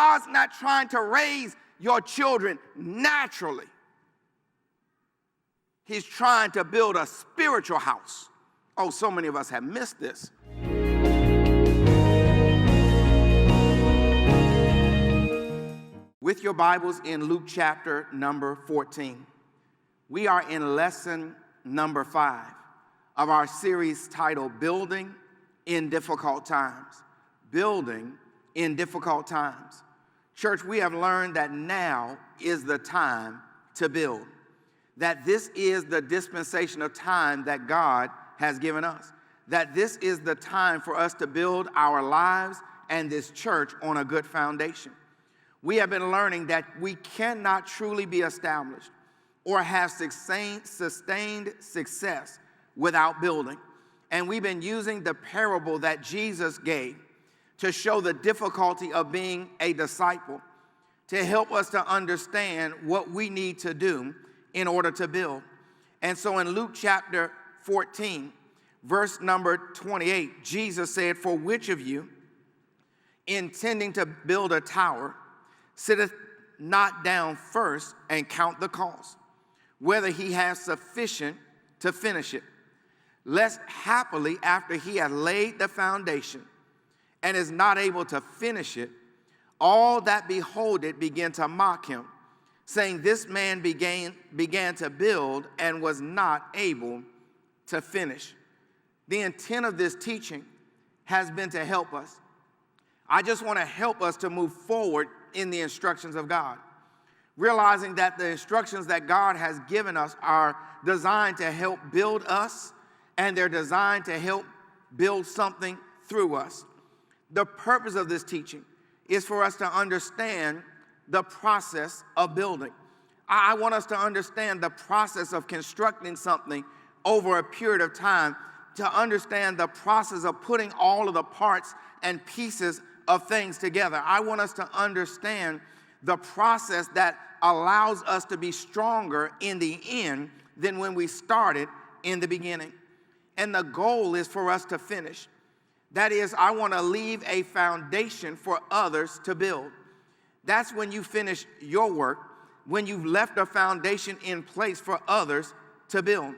God's not trying to raise your children naturally. He's trying to build a spiritual house. Oh, so many of us have missed this. With your Bibles in Luke chapter number 14, we are in lesson number 5 of our series titled Building in Difficult Times. Building in Difficult Times. Church, we have learned that now is the time to build. That this is the dispensation of time that God has given us. That this is the time for us to build our lives and this church on a good foundation. We have been learning that we cannot truly be established or have sustained success without building. And we've been using the parable that Jesus gave to show the difficulty of being a disciple, to help us to understand what we need to do in order to build. And so in Luke chapter 14, verse number 28, Jesus said, "For which of you, intending to build a tower, sitteth not down first and count the cost, whether he has sufficient to finish it, lest happily after he hath laid the foundation and is not able to finish it, all that behold it begin to mock him, saying, this man began to build and was not able to finish." The intent of this teaching has been to help us. I just want to help us to move forward in the instructions of God, realizing that the instructions that God has given us are designed to help build us, and they're designed to help build something through us. The purpose of this teaching is for us to understand the process of building. I want us to understand the process of constructing something over a period of time, to understand the process of putting all of the parts and pieces of things together. I want us to understand the process that allows us to be stronger in the end than when we started in the beginning. And the goal is for us to finish. That is, I want to leave a foundation for others to build. That's when you finish your work, when you've left a foundation in place for others to build.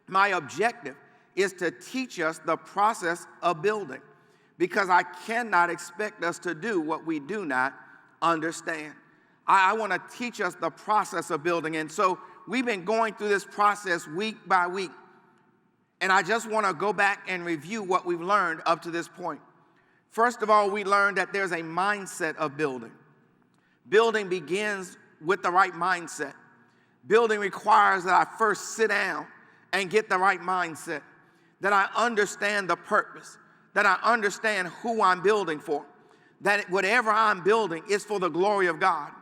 My objective is to teach us the process of building, because I cannot expect us to do what we do not understand. I want to teach us the process of building. And so we've been going through this process week by week. And I just want to go back and review what we've learned up to this point. First of all, we learned that there's a mindset of building. Building begins with the right mindset. Building requires that I first sit down and get the right mindset, that I understand the purpose, that I understand who I'm building for, that whatever I'm building is for the glory of God.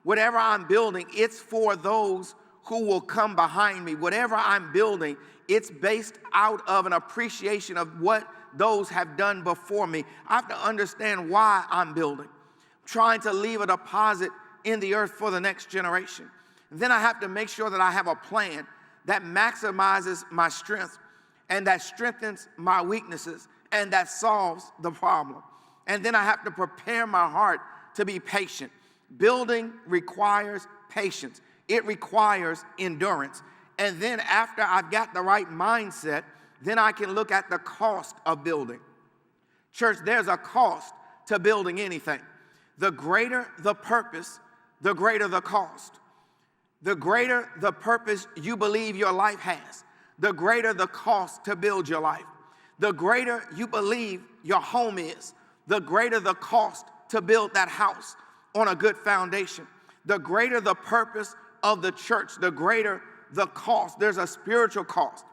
Whatever I'm building, it's for those who will come behind me. Whatever I'm building, it's based out of an appreciation of what those have done before me. I have to understand why I'm building. I'm trying to leave a deposit in the earth for the next generation. And then I have to make sure that I have a plan that maximizes my strength and that strengthens my weaknesses and that solves the problem. And then I have to prepare my heart to be patient. Building requires patience. It requires endurance. And then after I've got the right mindset, then I can look at the cost of building. Church, there's a cost to building anything. The greater the purpose, the greater the cost. The greater the purpose you believe your life has, the greater the cost to build your life. The greater you believe your home is, the greater the cost to build that house on a good foundation. The greater the purpose of the church, the greater the cost. There's a spiritual cost.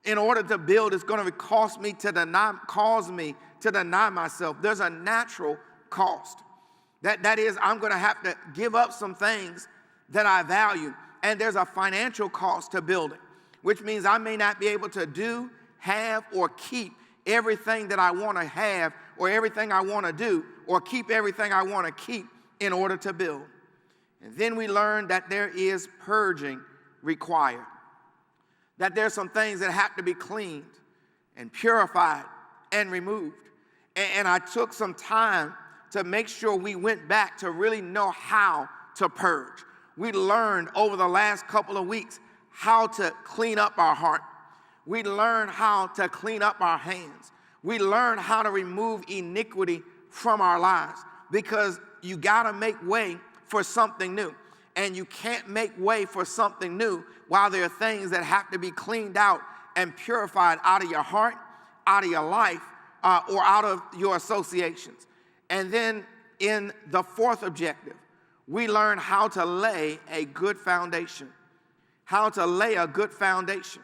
In order to build, it's going to cause me to deny myself. There's a natural cost. That is, I'm going to have to give up some things that I value. And there's a financial cost to building, which means I may not be able to do, have, or keep everything that I want to have, or everything I want to do, or keep everything I want to keep in order to build. And then we learn that there is purging required. That there's some things that have to be cleaned and purified and removed. And I took some time to make sure we went back to really know how to purge. We learned over the last couple of weeks how to clean up our heart. We learned how to clean up our hands. We learned how to remove iniquity from our lives, because you got to make way for something new. And you can't make way for something new while there are things that have to be cleaned out and purified out of your heart, out of your life, or out of your associations. And then in the fourth objective, we learn how to lay a good foundation. How to lay a good foundation.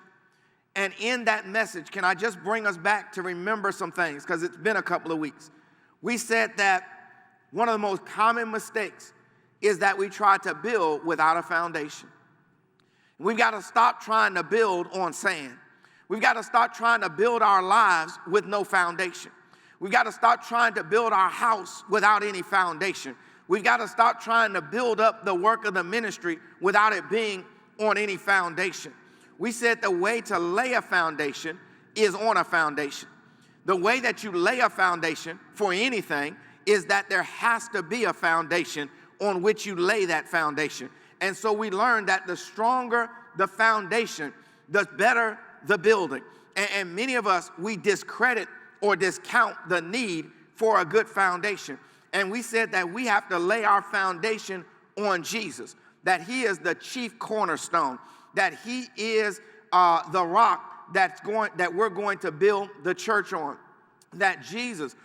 And in that message, can I just bring us back to remember some things, because it's been a couple of weeks. We said that one of the most common mistakes is that we try to build without a foundation. We've got to stop trying to build on sand. We've got to start trying to build our lives with no foundation. We've got to start trying to build our house without any foundation. We've got to start trying to build up the work of the ministry without it being on any foundation. We said the way to lay a foundation is on a foundation. The way that you lay a foundation for anything is that there has to be a foundation on which you lay that foundation. And so we learned that the stronger the foundation, the better the building. And many of us, we discredit or discount the need for a good foundation. And we said that we have to lay our foundation on Jesus, that he is the chief cornerstone, that he is the rock that we're going to build the church on, that Jesus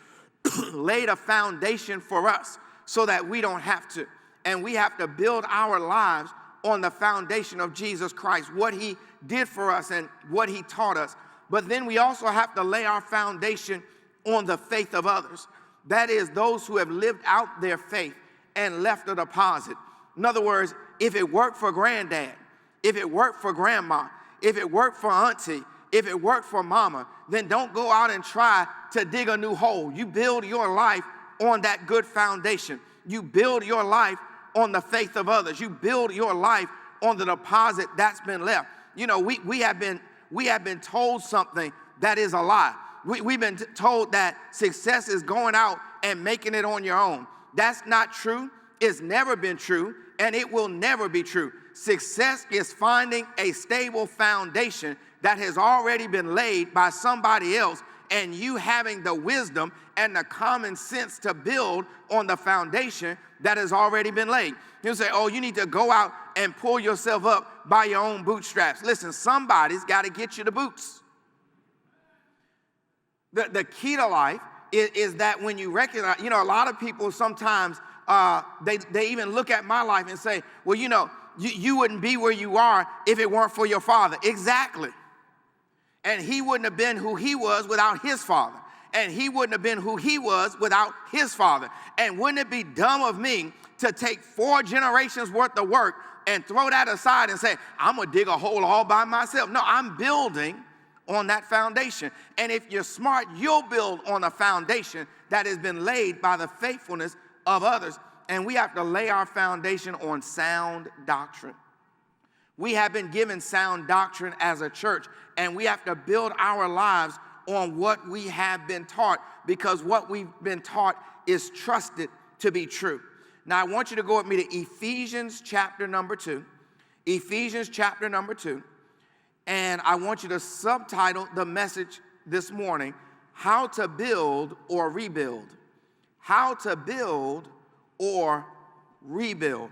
laid a foundation for us so that we don't have to. And we have to build our lives on the foundation of Jesus Christ, what he did for us and what he taught us. But then we also have to lay our foundation on the faith of others. That is, those who have lived out their faith and left a deposit. In other words, if it worked for granddad, if it worked for grandma, if it worked for auntie, if it worked for mama, then don't go out and try to dig a new hole. You build your life on that good foundation. You build your life on the faith of others. You build your life on the deposit that's been left. You know, we have been told something that is a lie. We've been told that success is going out and making it on your own. That's not true. It's never been true, and it will never be true. Success is finding a stable foundation that has already been laid by somebody else, and you having the wisdom and the common sense to build on the foundation that has already been laid. You'll say, oh, you need to go out and pull yourself up by your own bootstraps. Listen, somebody's got to get you the boots. The key to life is that when you recognize, you know, a lot of people sometimes, they even look at my life and say, well, you know, you wouldn't be where you are if it weren't for your father. Exactly. And he wouldn't have been who he was without his father. And he wouldn't have been who he was without his father. And wouldn't it be dumb of me to take 4 generations worth of work and throw that aside and say, I'm going to dig a hole all by myself? No, I'm building on that foundation. And if you're smart, you'll build on a foundation that has been laid by the faithfulness of others. And we have to lay our foundation on sound doctrine. We have been given sound doctrine as a church, and we have to build our lives on what we have been taught, because what we've been taught is trusted to be true. Now, I want you to go with me to Ephesians chapter number 2. Ephesians chapter number 2. And I want you to subtitle the message this morning, How to Build or Rebuild. How to Build or Rebuild.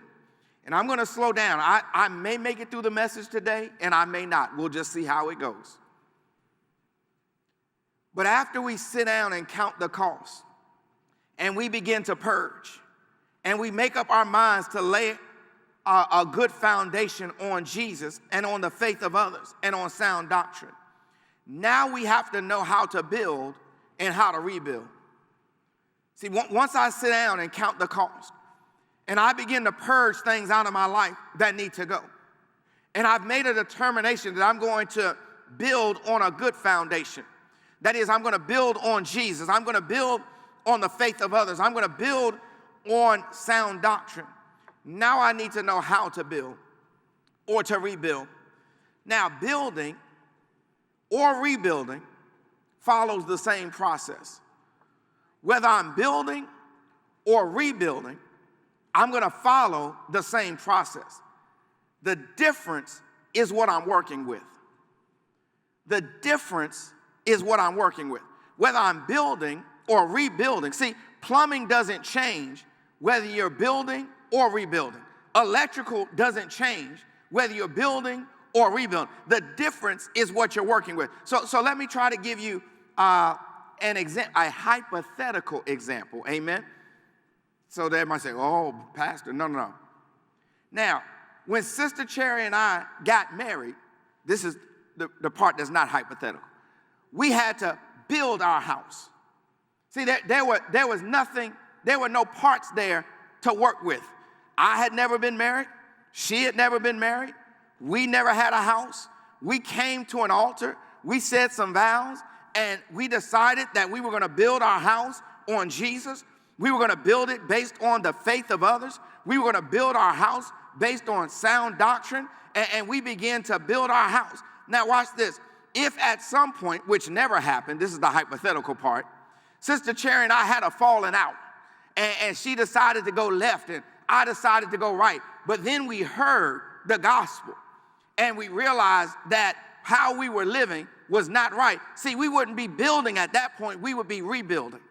And I'm going to slow down. I may make it through the message today, and I may not. We'll just see how it goes. But after we sit down and count the cost, and we begin to purge, and we make up our minds to lay a good foundation on Jesus and on the faith of others and on sound doctrine, now we have to know how to build and how to rebuild. See, once I sit down and count the cost, and I begin to purge things out of my life that need to go, and I've made a determination that I'm going to build on a good foundation. That is, I'm going to build on Jesus. I'm going to build on the faith of others. I'm going to build on sound doctrine. Now I need to know how to build or to rebuild. Now, building or rebuilding follows the same process. Whether I'm building or rebuilding, I'm going to follow the same process. The difference is what I'm working with. The difference is what I'm working with. Whether I'm building or rebuilding. See, plumbing doesn't change whether you're building or rebuilding. Electrical doesn't change whether you're building or rebuilding. The difference is what you're working with. So let me try to give you a hypothetical example. Amen? So they might say, oh, Pastor, no. Now, when Sister Cherry and I got married, this is the part that's not hypothetical. We had to build our house. See, there was nothing, there were no parts there to work with. I had never been married. She had never been married. We never had a house. We came to an altar. We said some vows, and we decided that we were going to build our house on Jesus. We were going to build it based on the faith of others. We were going to build our house based on sound doctrine, and we began to build our house. Now watch this. If at some point, which never happened, this is the hypothetical part, Sister Cherry and I had a falling out, and she decided to go left, and I decided to go right. But then we heard the gospel, and we realized that how we were living was not right. See, we wouldn't be building at that point. We would be rebuilding.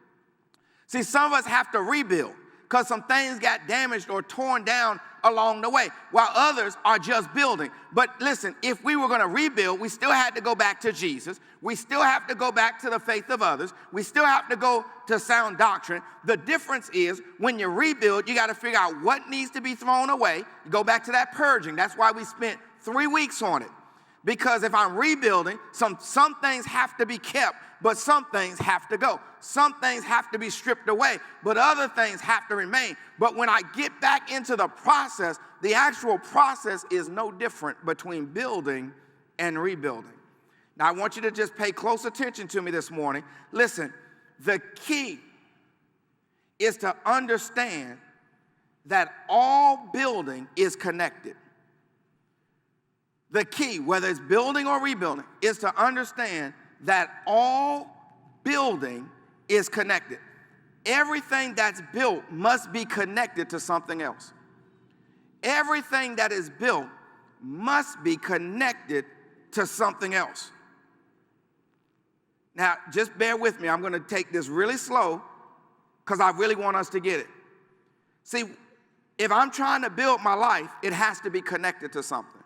See, some of us have to rebuild because some things got damaged or torn down along the way, while others are just building. But listen, if we were going to rebuild, we still had to go back to Jesus. We still have to go back to the faith of others. We still have to go to sound doctrine. The difference is when you rebuild, you got to figure out what needs to be thrown away. You go back to that purging. That's why we spent 3 weeks on it. Because if I'm rebuilding, some things have to be kept, but some things have to go. Some things have to be stripped away, but other things have to remain. But when I get back into the process, the actual process is no different between building and rebuilding. Now, I want you to just pay close attention to me this morning. Listen, the key is to understand that all building is connected. The key, whether it's building or rebuilding, is to understand that all building is connected. Everything that's built must be connected to something else. Everything that is built must be connected to something else. Now, just bear with me. I'm going to take this really slow because I really want us to get it. See, if I'm trying to build my life, it has to be connected to something.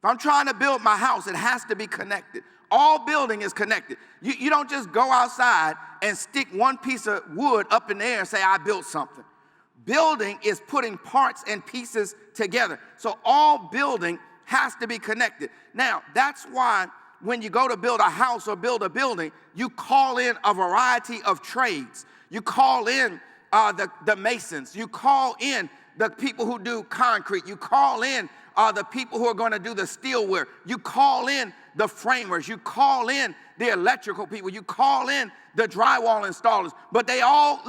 If I'm trying to build my house, it has to be connected. All building is connected. You don't just go outside and stick one piece of wood up in the air and say, I built something. Building is putting parts and pieces together. So all building has to be connected. Now, that's why when you go to build a house or build a building, you call in a variety of trades. You call in the masons. You call in the people who do concrete. You call in the people who are going to do the steel work. You call in the framers. You call in the electrical people. You call in the drywall installers. But they all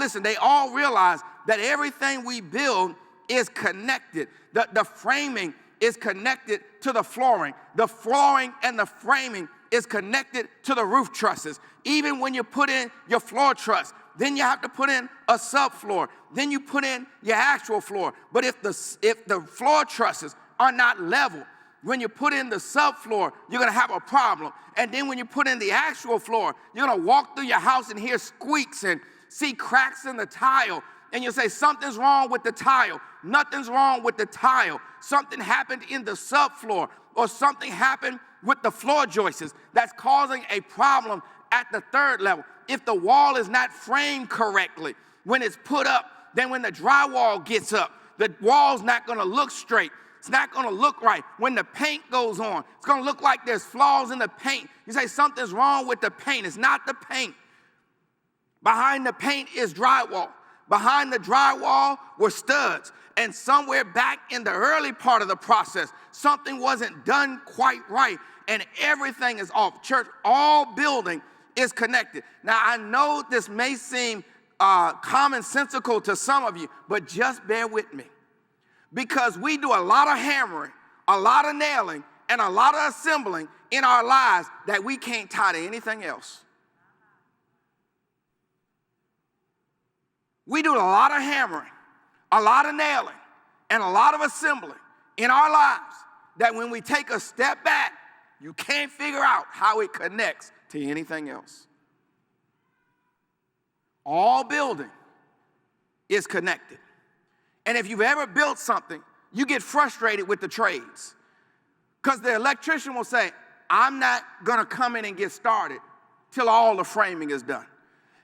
realize that everything we build is connected. The framing is connected to the flooring. The flooring and the framing is connected to the roof trusses. Even when you put in your floor truss, then you have to put in a subfloor. Then you put in your actual floor. But if the floor trusses are not level, when you put in the subfloor, you're going to have a problem. And then when you put in the actual floor, you're going to walk through your house and hear squeaks and see cracks in the tile. And you'll say, something's wrong with the tile. Nothing's wrong with the tile. Something happened in the subfloor, or something happened with the floor joists that's causing a problem at the third level. If the wall is not framed correctly, when it's put up, then when the drywall gets up, the wall's not going to look straight. It's not going to look right. When the paint goes on, it's going to look like there's flaws in the paint. You say something's wrong with the paint. It's not the paint. Behind the paint is drywall. Behind the drywall were studs. And somewhere back in the early part of the process, something wasn't done quite right, and everything is off. Church, all building is connected. Now, I know this may seem commonsensical to some of you, but just bear with me. Because we do a lot of hammering, a lot of nailing, and a lot of assembling in our lives that we can't tie to anything else. We do a lot of hammering, a lot of nailing, and a lot of assembling in our lives that when we take a step back, you can't figure out how it connects to anything else. All building is connected. And if you've ever built something, you get frustrated with the trades. Because the electrician will say, I'm not going to come in and get started till all the framing is done.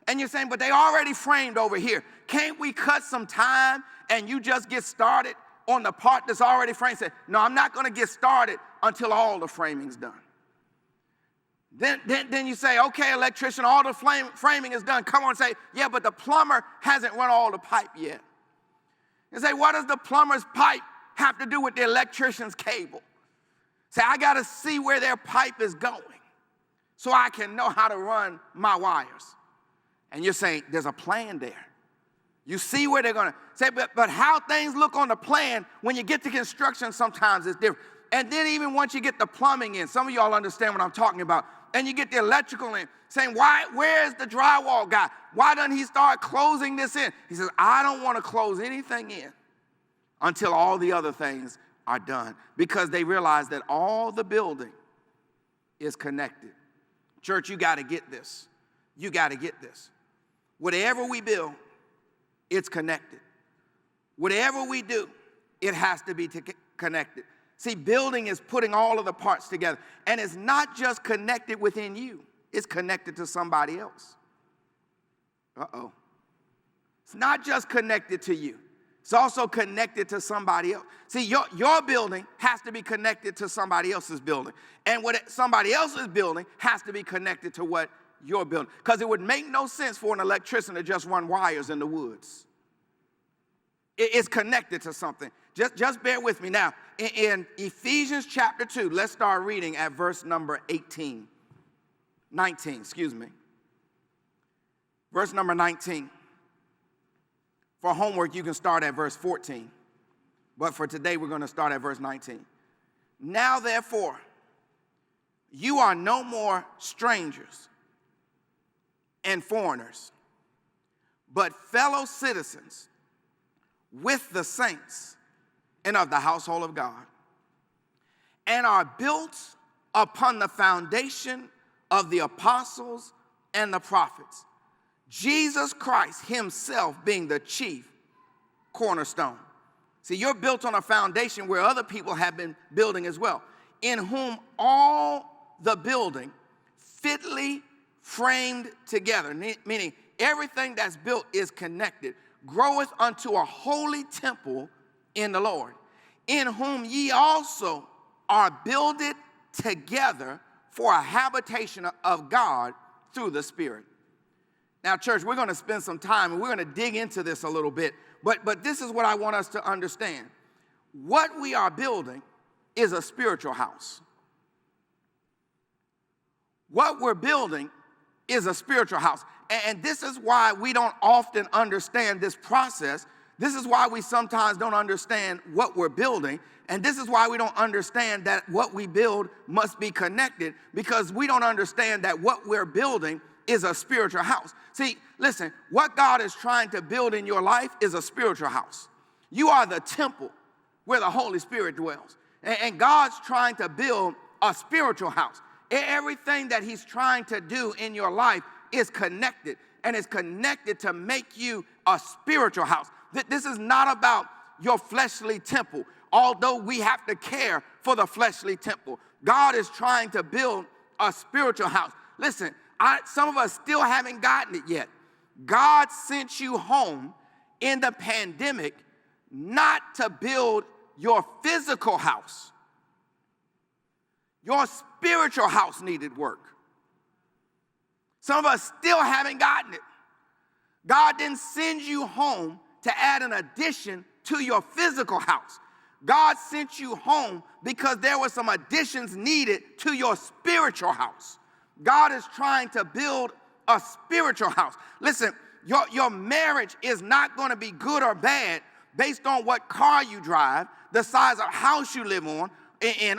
And you're saying, but they already framed over here. Can't we cut some time and you just get started on the part that's already framed? Say, no, I'm not going to get started until all the framing's done. Then you say, okay, electrician, all the framing is done. Come on and say, yeah, but the plumber hasn't run all the pipe yet. You say, what does the plumber's pipe have to do with the electrician's cable? Say, I got to see where their pipe is going so I can know how to run my wires. And you're saying, there's a plan there. You see where they're going to say, but how things look on the plan, when you get to construction, sometimes it's different. And then even once you get the plumbing in, some of y'all understand what I'm talking about, and you get the electrical in, saying, where's the drywall guy? Why doesn't he start closing this in? He says, I don't want to close anything in until all the other things are done, because they realize that all the building is connected. Church, you got to get this. You got to get this. Whatever we build, it's connected. Whatever we do, it has to be connected. See, building is putting all of the parts together. And it's not just connected within you. It's connected to somebody else. Uh-oh. It's not just connected to you. It's also connected to somebody else. See, your building has to be connected to somebody else's building. And what somebody else's building has to be connected to what you're building. Because it would make no sense for an electrician to just run wires in the woods. It's connected to something. Just bear with me now. In Ephesians chapter 2, let's start reading at verse number 19, excuse me. Verse number 19. For homework, you can start at verse 14. But for today, we're going to start at verse 19. Now, therefore, you are no more strangers and foreigners, but fellow citizens with the saints and of the household of God, and are built upon the foundation of the apostles and the prophets, Jesus Christ himself being the chief cornerstone. See, you're built on a foundation where other people have been building as well, in whom all the building fitly framed together, meaning everything that's built is connected, groweth unto a holy temple in the Lord, in whom ye also are builded together for a habitation of God through the Spirit. Now, church, we're going to spend some time and we're going to dig into this a little bit, but this is what I want us to understand. What we are building is a spiritual house. What we're building is a spiritual house. And this is why we don't often understand this process. This is why we sometimes don't understand what we're building. And this is why we don't understand that what we build must be connected, because we don't understand that what we're building is a spiritual house. See, listen, what God is trying to build in your life is a spiritual house. You are the temple where the Holy Spirit dwells. And God's trying to build a spiritual house. Everything that he's trying to do in your life is connected, and it's connected to make you a spiritual house. This is not about your fleshly temple, although we have to care for the fleshly temple. God is trying to build a spiritual house. Listen, some of us still haven't gotten it yet. God sent you home in the pandemic not to build your physical house. Your spiritual house needed work. Some of us still haven't gotten it. God didn't send you home to add an addition to your physical house. God sent you home because there were some additions needed to your spiritual house. God is trying to build a spiritual house. Listen, your marriage is not going to be good or bad based on what car you drive, the size of house you live on,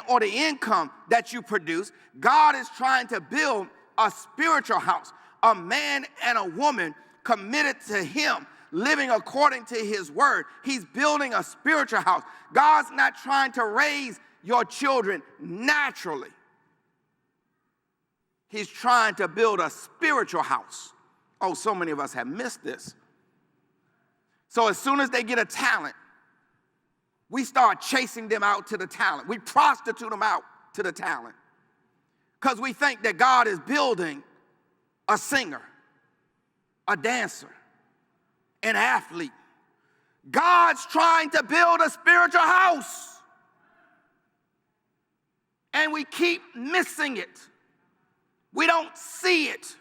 or the income that you produce. God is trying to build a spiritual house, a man and a woman committed to him, living according to his word. He's building a spiritual house. God's not trying to raise your children naturally. He's trying to build a spiritual house. Oh, so many of us have missed this. So as soon as they get a talent, we start chasing them out to the talent. We prostitute them out to the talent because we think that God is building a singer, a dancer, an athlete. God's trying to build a spiritual house, and we keep missing it. We don't see it.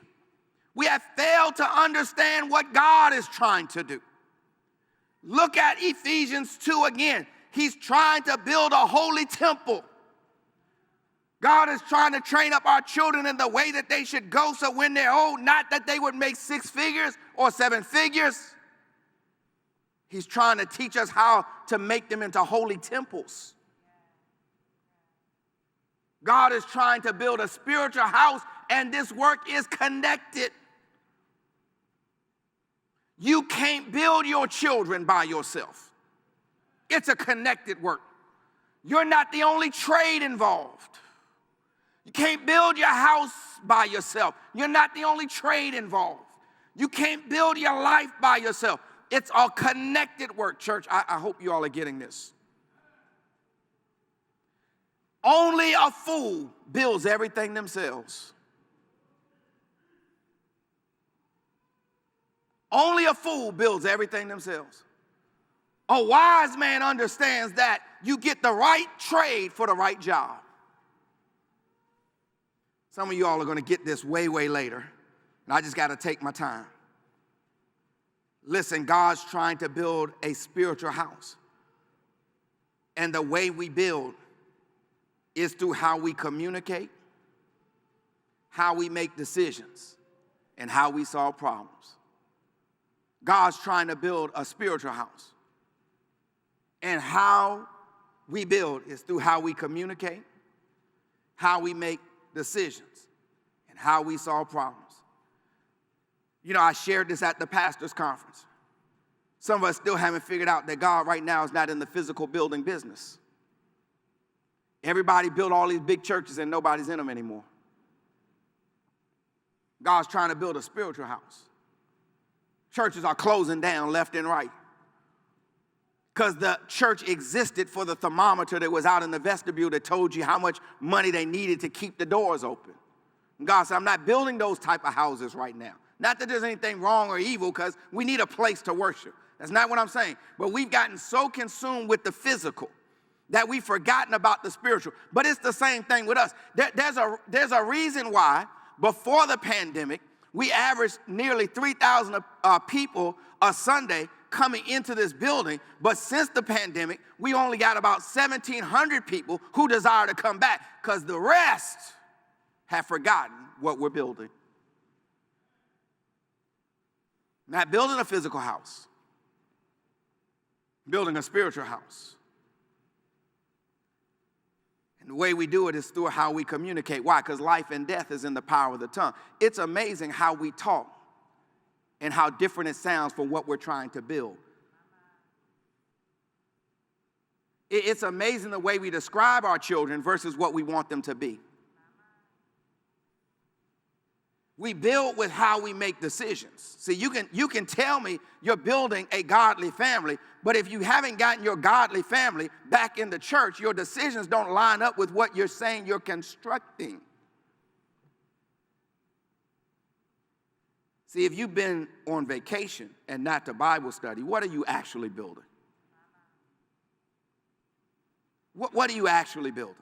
We have failed to understand what God is trying to do. Look at Ephesians 2 again. He's trying to build a holy temple. God is trying to train up our children in the way that they should go, so when they're old, not that they would make 6 figures or 7 figures. He's trying to teach us how to make them into holy temples. God is trying to build a spiritual house, and this work is connected. You can't build your children by yourself. It's a connected work. You're not the only trade involved. You can't build your house by yourself. You're not the only trade involved. You can't build your life by yourself. It's a connected work, church. I hope you all are getting this. Only a fool builds everything themselves. Only a fool builds everything themselves. A wise man understands that you get the right trade for the right job. Some of you all are going to get this way, way later, and I just got to take my time. Listen, God's trying to build a spiritual house, and the way we build is through how we communicate, how we make decisions, and how we solve problems. God's trying to build a spiritual house. And how we build is through how we communicate, how we make decisions, and how we solve problems. You know, I shared this at the pastor's conference. Some of us still haven't figured out that God right now is not in the physical building business. Everybody built all these big churches and nobody's in them anymore. God's trying to build a spiritual house. Churches are closing down left and right because the church existed for the thermometer that was out in the vestibule that told you how much money they needed to keep the doors open. And God said, I'm not building those type of houses right now. Not that there's anything wrong or evil, because we need a place to worship. That's not what I'm saying. But we've gotten so consumed with the physical that we've forgotten about the spiritual. But it's the same thing with us. There's a reason why before the pandemic, we averaged nearly 3,000 people a Sunday coming into this building. But since the pandemic, we only got about 1,700 people who desire to come back because the rest have forgotten what we're building. Not building a physical house, building a spiritual house. And the way we do it is through how we communicate. Why? Because life and death is in the power of the tongue. It's amazing how we talk and how different it sounds from what we're trying to build. It's amazing the way we describe our children versus what we want them to be. We build with how we make decisions. See, you can tell me you're building a godly family, but if you haven't gotten your godly family back in the church, your decisions don't line up with what you're saying you're constructing. See, if you've been on vacation and not to Bible study, what are you actually building? What are you actually building?